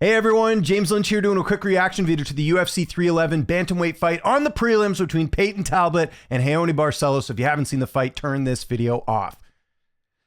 Hey everyone, James Lynch here doing a quick reaction video to the UFC 311 bantamweight fight on the prelims between Payton Talbott and Raoni Barcelos. So if you haven't seen the fight, turn this video off.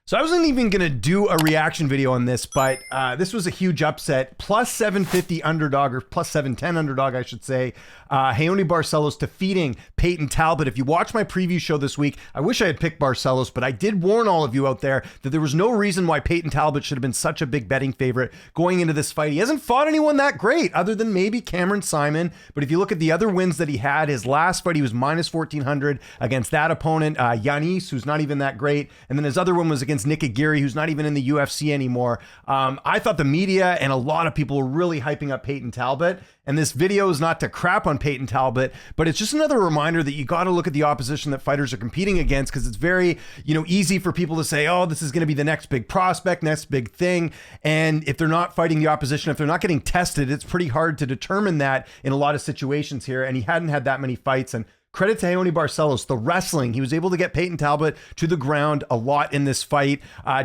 So I wasn't even going to do a reaction video on this, but this was a huge upset. Plus 750 underdog, or plus 710 underdog, I should say. Raoni Barcelos defeating Payton Talbott. If you watch my preview show this week, I wish I had picked Barcelos, but I did warn all of you out there that there was no reason why Payton Talbott should have been such a big betting favorite going into this fight. He hasn't fought anyone that great, other than maybe Cameron Simon. But if you look at the other wins that he had, his last fight, he was minus 1,400 against that opponent, Yanis, who's not even that great. And then his other one was against Nick Aguirre, who's not even in the UFC anymore. I thought the media and a lot of people were really hyping up Payton Talbott. And this video is not to crap on Payton Talbott, but it's just another reminder that you got to look at the opposition that fighters are competing against, because it's very, easy for people to say, oh, this is going to be the next big prospect, next big thing. And if they're not fighting the opposition, if they're not getting tested, it's pretty hard to determine that in a lot of situations here. And he hadn't had that many fights. And credit to Raoni Barcelos, the wrestling. He was able to get Payton Talbott to the ground a lot in this fight.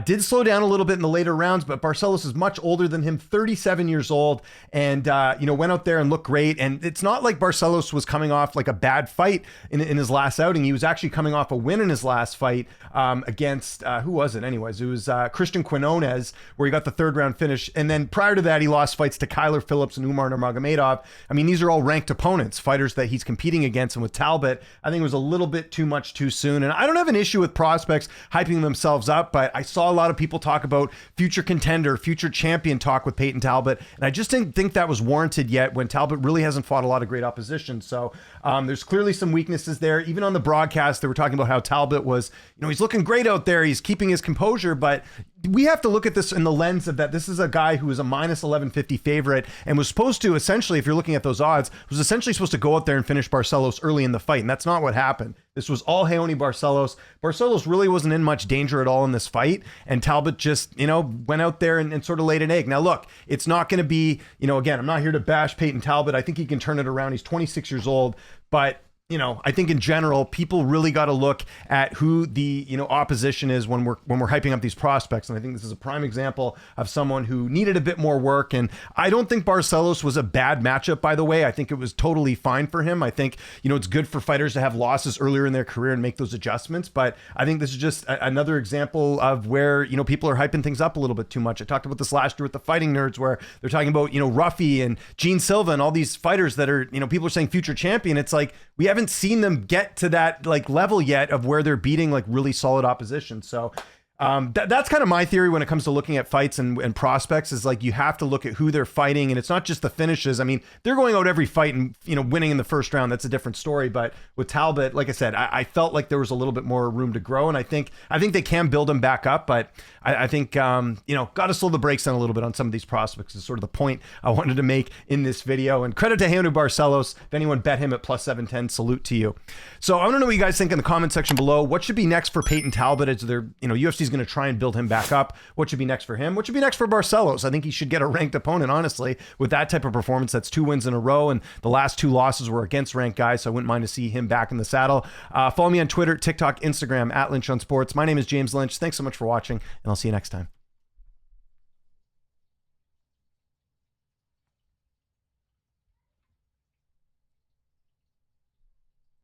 Did slow down a little bit in the later rounds, but Barcelos is much older than him, 37 years old, and went out there and looked great. And it's not like Barcelos was coming off like a bad fight in his last outing. He was actually coming off a win in his last fight against, who was it anyways? It was Christian Quinones, where he got the third round finish. And then prior to that, he lost fights to Kyler Phillips and Umar Nurmagomedov. I mean, these are all ranked opponents, fighters that he's competing against. And with Talbott, I think it was a little bit too much too soon. And I don't have an issue with prospects hyping themselves up, but I saw a lot of people talk about future contender, future champion talk with Payton Talbott. And I just didn't think that was warranted yet when Talbott really hasn't fought a lot of great opposition. So there's clearly some weaknesses there. Even on the broadcast, they were talking about how Talbott was, he's looking great out there. He's keeping his composure, but we have to look at this in the lens of that this is a guy who is a minus 1150 favorite and was supposed to essentially, if you're looking at those odds, was essentially supposed to go out there and finish Barcelos early in the fight. And that's not what happened. This was all Raoni Barcelos. Barcelos really wasn't in much danger at all in this fight. And Talbott just, went out there and sort of laid an egg. Now, look, it's not going to be, again, I'm not here to bash Payton Talbott. I think he can turn it around. He's 26 years old, but I think in general, people really got to look at who the, opposition is when we're hyping up these prospects. And I think this is a prime example of someone who needed a bit more work. And I don't think Barcelos was a bad matchup, by the way. I think it was totally fine for him. I think, it's good for fighters to have losses earlier in their career and make those adjustments. But I think this is just another example of where, people are hyping things up a little bit too much. I talked about this last year with the Fighting Nerds, where they're talking about, Ruffy and Gene Silva and all these fighters that are, people are saying future champion. It's like, we haven't seen them get to that level yet of where they're beating really solid opposition. So that's kind of my theory when it comes to looking at fights and prospects, is you have to look at who they're fighting, and it's not just the finishes. I mean, they're going out every fight and winning in the first round. That's a different story. But with Talbott, like I said, I felt like there was a little bit more room to grow, and I think they can build him back up. But I think got to slow the brakes down a little bit on some of these prospects is sort of the point I wanted to make in this video. And credit to Raoni Barcelos. If anyone bet him at plus 710, salute to you. So I want to know what you guys think in the comment section below. What should be next for Payton Talbott? Is there, UFC's going to try and build him back up? What should be next for him? What should be next for Barcelos? I think he should get a ranked opponent, honestly, with that type of performance. That's 2 wins in a row, and the last 2 losses were against ranked guys, so I wouldn't mind to see him back in the saddle. Follow me on Twitter, TikTok, Instagram, @Lynch on Sports. My name is James Lynch. Thanks so much for watching, and I'll see you next time.